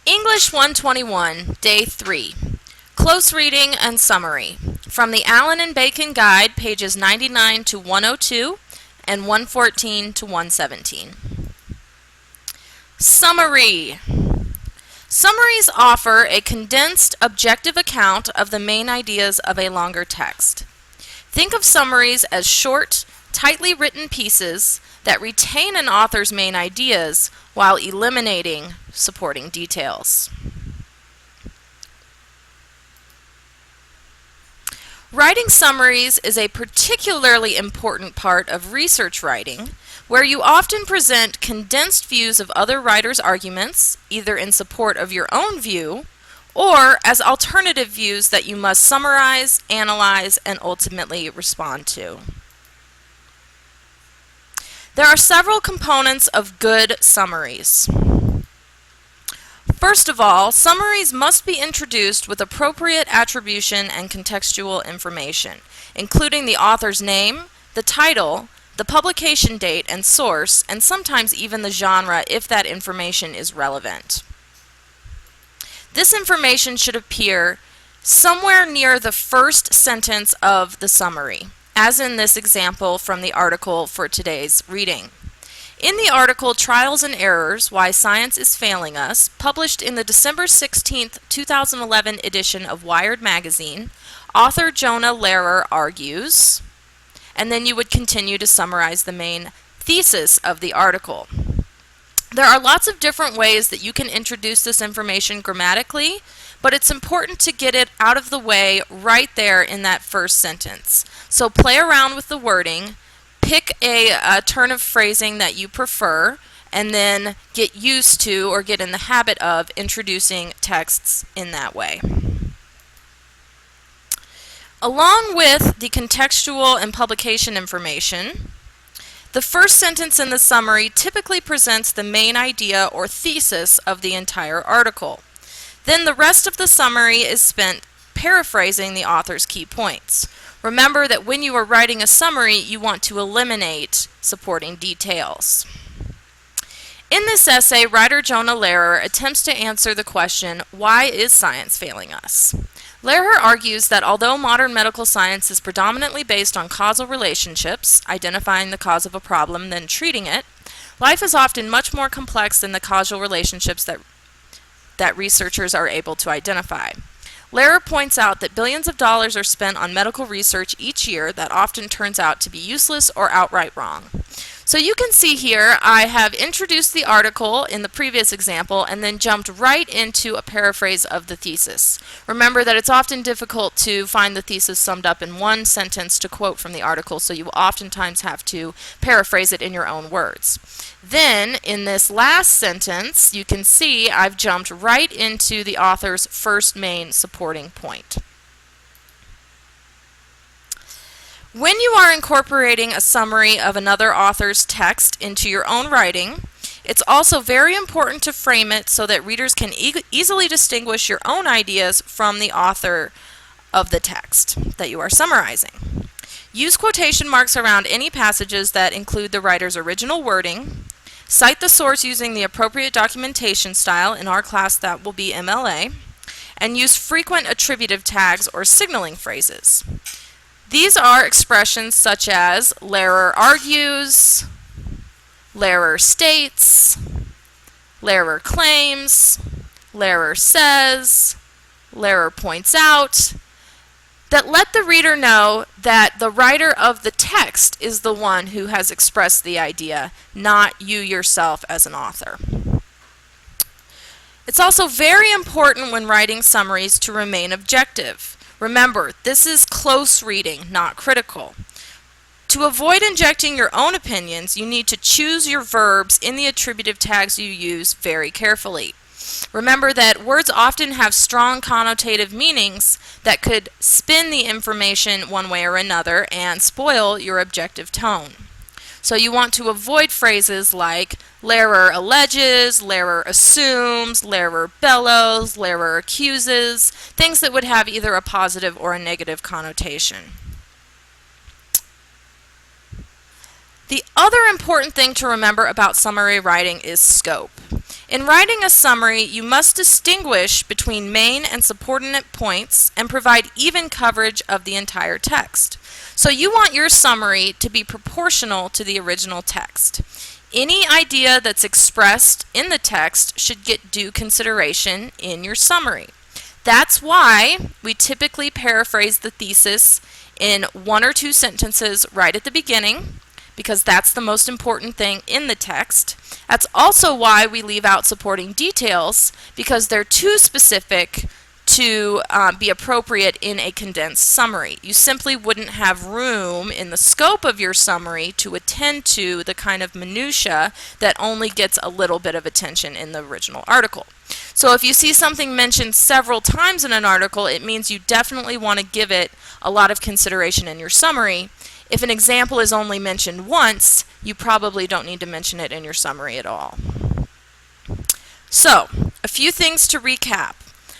English 121, Day 3. Close Reading and Summary. From the Allen and Bacon Guide, pages 99 to 102 and 114 to 117. Summary. Summaries offer a condensed, objective account of the main ideas of a longer text. Think of summaries as short, tightly written pieces that retain an author's main ideas while eliminating supporting details. Writing summaries is a particularly important part of research writing, where you often present condensed views of other writers' arguments, either in support of your own view, or as alternative views that you must summarize, analyze, and ultimately respond to. There are several components of good summaries. First of all, summaries must be introduced with appropriate attribution and contextual information, including the author's name, the title, the publication date and source, and sometimes even the genre if that information is relevant. This information should appear somewhere near the first sentence of the summary, as in this example from the article for today's reading. In the article Trials and Errors, Why Science is Failing Us, published in the December 16, 2011 edition of Wired magazine, author Jonah Lehrer argues, and then you would continue to summarize the main thesis of the article. There are lots of different ways that you can introduce this information grammatically, but it's important to get it out of the way right there in that first sentence. So play around with the wording, pick a turn of phrasing that you prefer, and then get used to or get in the habit of introducing texts in that way. Along with the contextual and publication information, the first sentence in the summary typically presents the main idea or thesis of the entire article. Then the rest of the summary is spent paraphrasing the author's key points. Remember that when you are writing a summary, you want to eliminate supporting details. In this essay, writer Jonah Lehrer attempts to answer the question, why is science failing us? Lehrer argues that although modern medical science is predominantly based on causal relationships, identifying the cause of a problem then treating it, life is often much more complex than the causal relationships that researchers are able to identify. Lehrer points out that billions of dollars are spent on medical research each year that often turns out to be useless or outright wrong. So you can see here I have introduced the article in the previous example and then jumped right into a paraphrase of the thesis. Remember that it's often difficult to find the thesis summed up in one sentence to quote from the article, so you oftentimes have to paraphrase it in your own words. Then, in this last sentence, you can see I've jumped right into the author's first main supporting point. When you are incorporating a summary of another author's text into your own writing, it's also very important to frame it so that readers can easily distinguish your own ideas from the author of the text that you are summarizing. Use quotation marks around any passages that include the writer's original wording. Cite the source using the appropriate documentation style. In our class, that will be MLA. And use frequent attributive tags or signaling phrases. These are expressions such as Lehrer argues, Lehrer states, Lehrer claims, Lehrer says, Lehrer points out, that let the reader know that the writer of the text is the one who has expressed the idea, not you yourself as an author. It's also very important when writing summaries to remain objective. Remember, this is close reading, not critical. To avoid injecting your own opinions, you need to choose your verbs in the attributive tags you use very carefully. Remember that words often have strong connotative meanings that could spin the information one way or another and spoil your objective tone. So you want to avoid phrases like Lehrer alleges, Lehrer assumes, Lehrer bellows, Lehrer accuses, things that would have either a positive or a negative connotation. The other important thing to remember about summary writing is scope. In writing a summary, you must distinguish between main and subordinate points and provide even coverage of the entire text. So you want your summary to be proportional to the original text. Any idea that's expressed in the text should get due consideration in your summary. That's why we typically paraphrase the thesis in 1 or 2 sentences right at the beginning, because that's the most important thing in the text. That's also why we leave out supporting details, because they're too specific to be appropriate in a condensed summary. You simply wouldn't have room in the scope of your summary to attend to the kind of minutia that only gets a little bit of attention in the original article. So if you see something mentioned several times in an article, it means you definitely want to give it a lot of consideration in your summary. If an example is only mentioned once, you probably don't need to mention it in your summary at all. So, a few things to recap.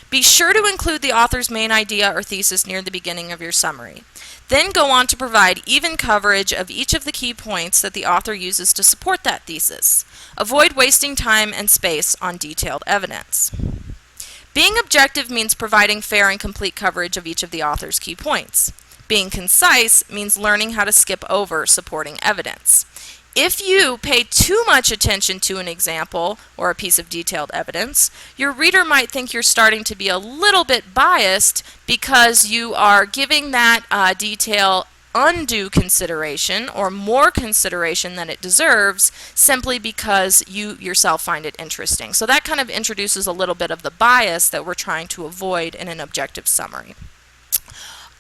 Be sure to include the author's main idea or thesis near the beginning of your summary. Then go on to provide even coverage of each of the key points that the author uses to support that thesis. Avoid wasting time and space on detailed evidence. Being objective means providing fair and complete coverage of each of the author's key points. Being concise means learning how to skip over supporting evidence. If you pay too much attention to an example or a piece of detailed evidence, your reader might think you're starting to be a little bit biased because you are giving that detail undue consideration or more consideration than it deserves simply because you yourself find it interesting. So that kind of introduces a little bit of the bias that we're trying to avoid in an objective summary.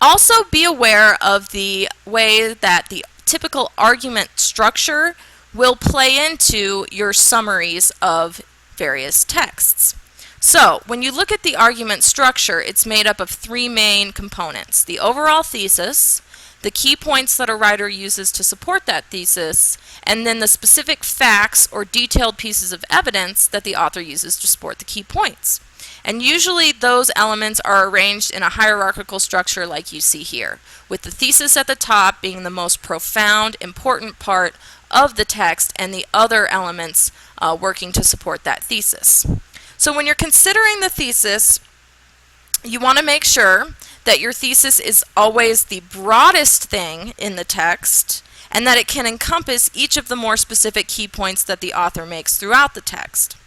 Also be aware of the way that the typical argument structure will play into your summaries of various texts. So, when you look at the argument structure, it's made up of 3 main components: the overall thesis, the key points that a writer uses to support that thesis, and then the specific facts or detailed pieces of evidence that the author uses to support the key points. And usually those elements are arranged in a hierarchical structure like you see here, with the thesis at the top being the most profound, important part of the text and the other elements working to support that thesis. So when you're considering the thesis, you want to make sure that your thesis is always the broadest thing in the text and that it can encompass each of the more specific key points that the author makes throughout the text.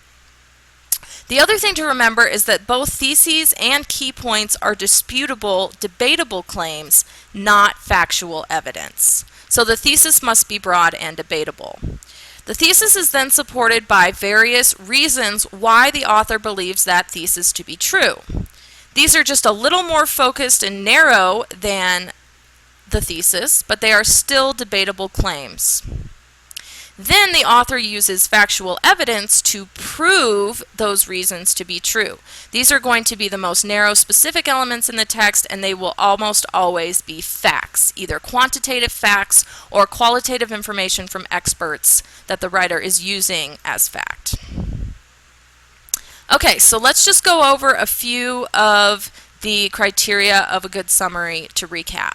The other thing to remember is that both theses and key points are disputable, debatable claims, not factual evidence. So the thesis must be broad and debatable. The thesis is then supported by various reasons why the author believes that thesis to be true. These are just a little more focused and narrow than the thesis, but they are still debatable claims. Then the author uses factual evidence to prove those reasons to be true. These are going to be the most narrow specific elements in the text, and they will almost always be facts, either quantitative facts or qualitative information from experts that the writer is using as fact. Okay, so let's just go over a few of the criteria of a good summary to recap.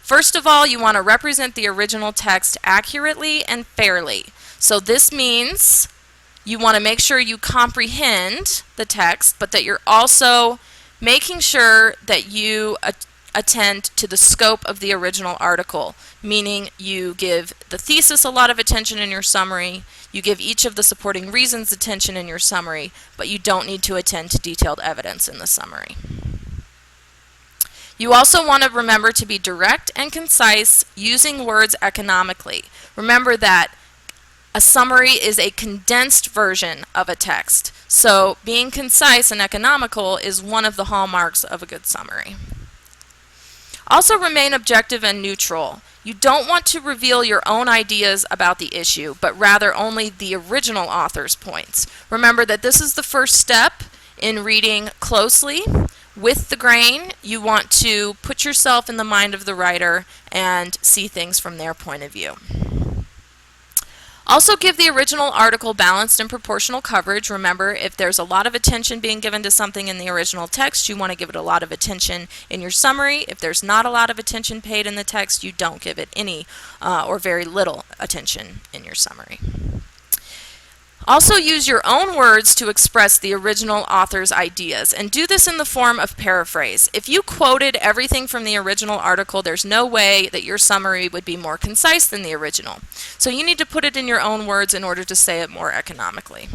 First of all, you want to represent the original text accurately and fairly. So this means you want to make sure you comprehend the text, but that you're also making sure that you attend to the scope of the original article, meaning you give the thesis a lot of attention in your summary, you give each of the supporting reasons attention in your summary, but you don't need to attend to detailed evidence in the summary. You also want to remember to be direct and concise, using words economically. Remember that a summary is a condensed version of a text, so being concise and economical is one of the hallmarks of a good summary. Also remain objective and neutral. You don't want to reveal your own ideas about the issue, but rather only the original author's points. Remember that this is the first step in reading closely. With the grain, you want to put yourself in the mind of the writer and see things from their point of view. Also give the original article balanced and proportional coverage. Remember, if there's a lot of attention being given to something in the original text, you want to give it a lot of attention in your summary. If there's not a lot of attention paid in the text, you don't give it any or very little attention in your summary. Also use your own words to express the original author's ideas, and do this in the form of paraphrase. If you quoted everything from the original article, there's no way that your summary would be more concise than the original. So you need to put it in your own words in order to say it more economically.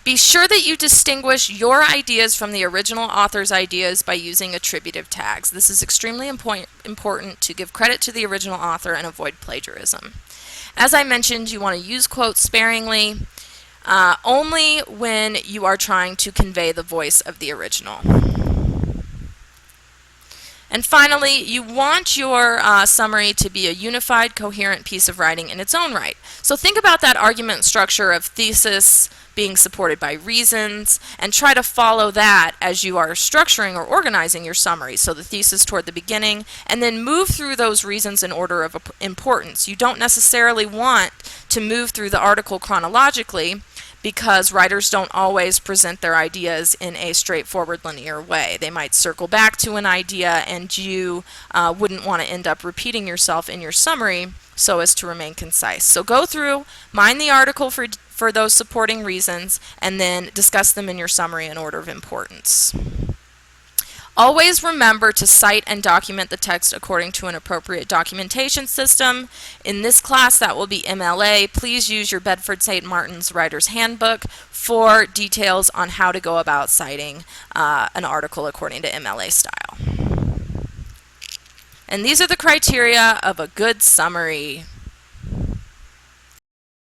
Be sure that you distinguish your ideas from the original author's ideas by using attributive tags. This is extremely important to give credit to the original author and avoid plagiarism. As I mentioned, you want to use quotes sparingly, only when you are trying to convey the voice of the original. And finally, you want your summary to be a unified, coherent piece of writing in its own right. So think about that argument structure of thesis being supported by reasons, and try to follow that as you are structuring or organizing your summary. So the thesis toward the beginning, and then move through those reasons in order of importance. You don't necessarily want to move through the article chronologically, because writers don't always present their ideas in a straightforward linear way. They might circle back to an idea, and you wouldn't want to end up repeating yourself in your summary so as to remain concise. So go through, mine the article for those supporting reasons, and then discuss them in your summary in order of importance. Always remember to cite and document the text according to an appropriate documentation system. In this class, that will be MLA. Please use your Bedford St. Martin's Writer's Handbook for details on how to go about citing an article according to MLA style. And these are the criteria of a good summary.